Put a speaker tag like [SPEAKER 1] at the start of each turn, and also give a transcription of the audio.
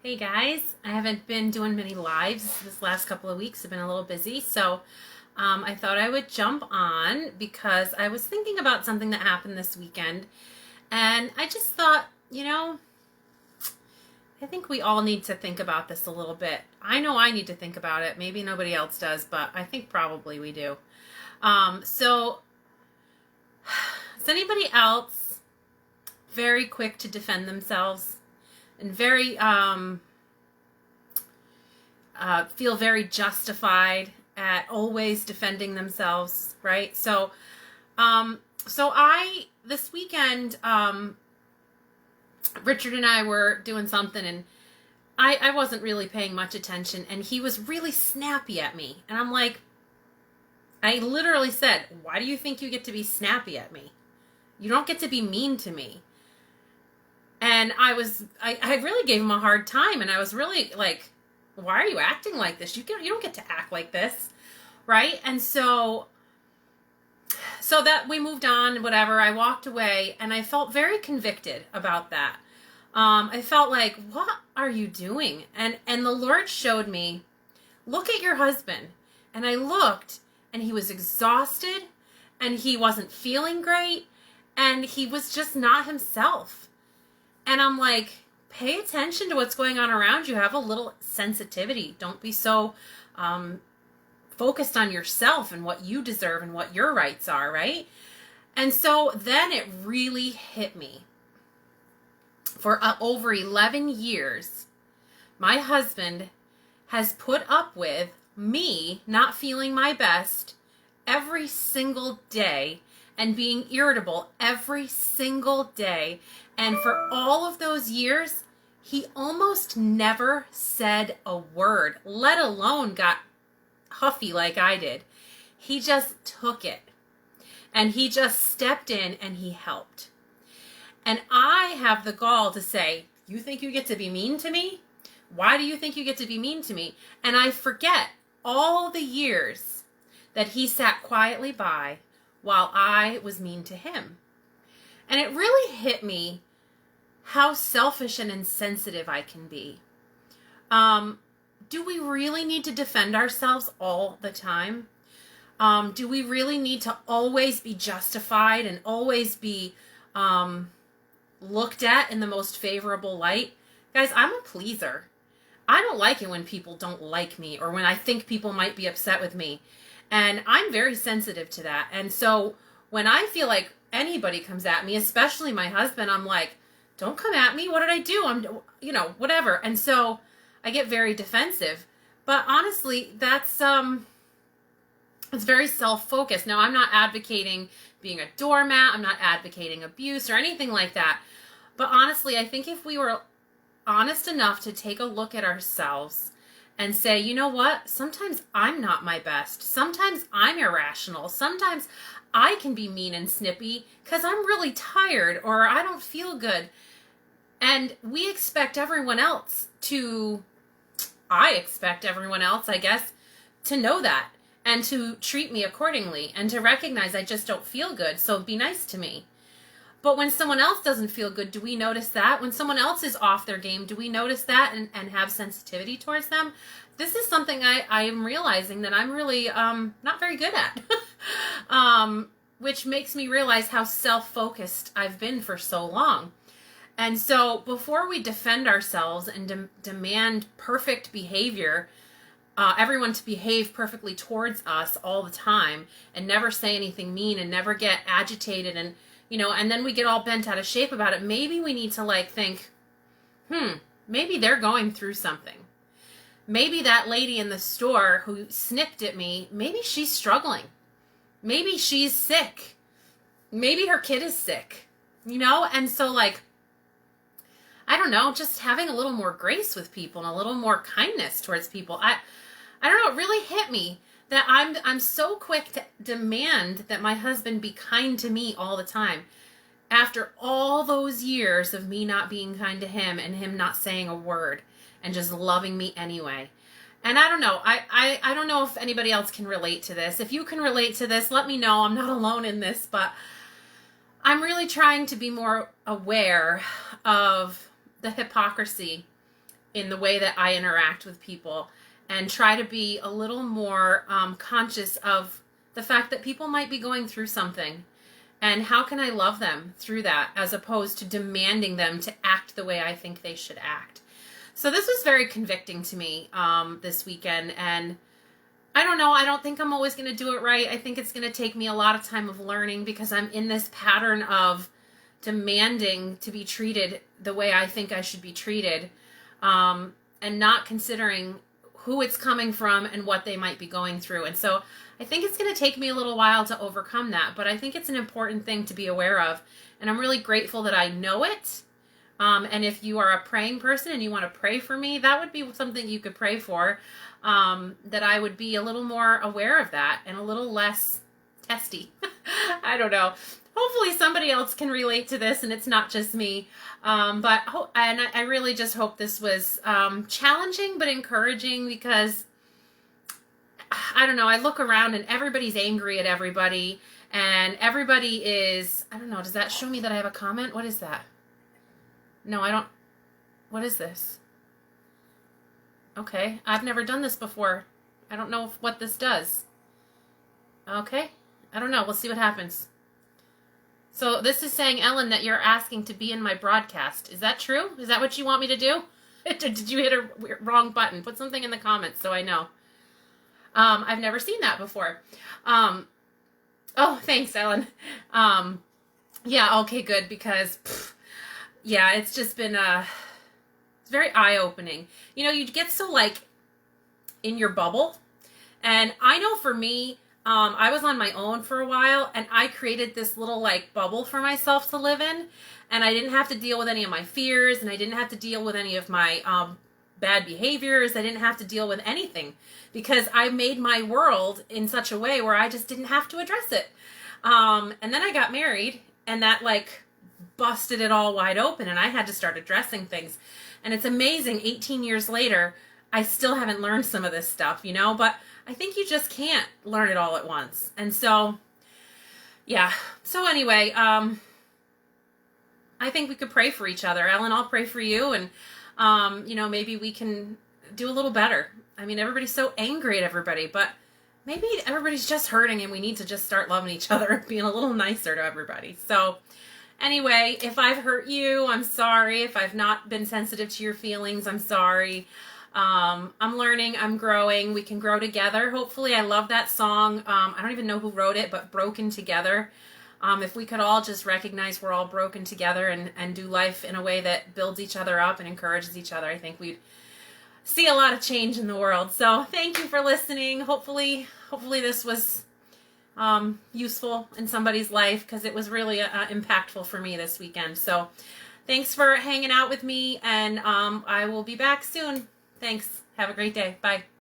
[SPEAKER 1] Hey guys, I haven't been doing many lives this last couple of weeks. I've been a little busy, so I thought I would jump on because I was thinking about something that happened this weekend, and I just thought, I think we all need to think about this a little bit. I know I need to think about it. Maybe nobody else does, but I think probably we do. So, is anybody else very quick to defend themselves and very feel very justified at always defending themselves, right? So I this weekend, Richard and I were doing something, and I wasn't really paying much attention, and he was really snappy at me, and I'm like, I literally said, "Why do you think you get to be snappy at me? You don't get to be mean to me." And I really gave him a hard time, and I was really like, why are you acting like this? You don't get to act like this, right? And so that we moved on, whatever. I walked away, and I felt very convicted about that. I felt like, what are you doing? And the Lord showed me, look at your husband. And I looked, and he was exhausted, and he wasn't feeling great, and he was just not himself. And I'm like, pay attention to what's going on around you. Have a little sensitivity. Don't be so focused on yourself and what you deserve and what your rights are, right? And so then it really hit me. For over 11 years, my husband has put up with me not feeling my best every single day and being irritable every single day. And for all of those years, he almost never said a word, let alone got huffy like I did. He just took it. And he just stepped in and he helped. And I have the gall to say, you think you get to be mean to me? Why do you think you get to be mean to me? And I forget all the years that he sat quietly by while I was mean to him. And it really hit me how selfish and insensitive I can be. Do we really need to defend ourselves all the time? Do we really need to always be justified and always be looked at in the most favorable light? Guys, I'm a pleaser. I don't like it when people don't like me or when I think people might be upset with me. And I'm very sensitive to that. And so when I feel like anybody comes at me, especially my husband, I'm like, don't come at me. What did I do? Whatever. And so I get very defensive. But honestly, that's it's very self-focused. Now, I'm not advocating being a doormat. I'm not advocating abuse or anything like that. But honestly, I think if we were honest enough to take a look at ourselves and say, you know what? Sometimes I'm not my best. Sometimes I'm irrational. Sometimes I can be mean and snippy because I'm really tired or I don't feel good. And we expect everyone else I expect everyone else, I guess, to know that and to treat me accordingly and to recognize I just don't feel good, so be nice to me. But when someone else doesn't feel good, do we notice that? When someone else is off their game, do we notice that and have sensitivity towards them? This is something I am realizing that I'm really not very good at, which makes me realize how self-focused I've been for so long. And so before we defend ourselves and demand perfect behavior, everyone to behave perfectly towards us all the time and never say anything mean and never get agitated and then we get all bent out of shape about it, maybe we need to think, maybe they're going through something. Maybe that lady in the store who snipped at me, maybe she's struggling. Maybe she's sick. Maybe her kid is sick, And so I don't know, just having a little more grace with people and a little more kindness towards people. I don't know, it really hit me that I'm so quick to demand that my husband be kind to me all the time after all those years of me not being kind to him and him not saying a word and just loving me anyway. And I don't know, I don't know if anybody else can relate to this. If you can relate to this, let me know. I'm not alone in this, but I'm really trying to be more aware of the hypocrisy in the way that I interact with people, and try to be a little more conscious of the fact that people might be going through something, and how can I love them through that, as opposed to demanding them to act the way I think they should act. So this was very convicting to me this weekend, and I don't know, I don't think I'm always going to do it right. I think it's going to take me a lot of time of learning, because I'm in this pattern of demanding to be treated the way I think I should be treated, and not considering who it's coming from and what they might be going through. And so I think it's going to take me a little while to overcome that, but I think it's an important thing to be aware of. And I'm really grateful that I know it. And if you are a praying person and you want to pray for me, that would be something you could pray for, that I would be a little more aware of that and a little less testy. I don't know. Hopefully somebody else can relate to this and it's not just me. And I really just hope this was challenging but encouraging, because I don't know, I look around and everybody's angry at everybody, and everybody is, I don't know, does that show me that I have a comment? What is that? No, I don't. What is this? Okay, I've never done this before. I don't know what this does. Okay, I don't know. We'll see what happens. So this is saying, Ellen, that you're asking to be in my broadcast. Is that true? Is that what you want me to do? Did you hit a wrong button? Put something in the comments so I know. I've never seen that before. Oh, thanks, Ellen. Yeah, okay, good, because, yeah, it's just been, it's very eye-opening. You know, you get so, like, in your bubble, and I know for me, I was on my own for a while, and I created this little, like, bubble for myself to live in, and I didn't have to deal with any of my fears, and I didn't have to deal with any of my bad behaviors. I didn't have to deal with anything, because I made my world in such a way where I just didn't have to address it. And then I got married, and that, like, busted it all wide open, and I had to start addressing things. And it's amazing, 18 years later, I still haven't learned some of this stuff, you know, but I think you just can't learn it all at once. And so, yeah. So anyway, I think we could pray for each other. Ellen, I'll pray for you, and, you know, maybe we can do a little better. I mean, everybody's so angry at everybody, but maybe everybody's just hurting, and we need to just start loving each other and being a little nicer to everybody. So anyway, if I've hurt you, I'm sorry. If I've not been sensitive to your feelings, I'm sorry. I'm learning, I'm growing, we can grow together. Hopefully. I love that song. I don't even know who wrote it, but Broken Together. If we could all just recognize we're all broken together and do life in a way that builds each other up and encourages each other, I think we'd see a lot of change in the world. So thank you for listening. Hopefully this was useful in somebody's life, because it was really impactful for me this weekend. So thanks for hanging out with me, and I will be back soon. Thanks. Have a great day. Bye.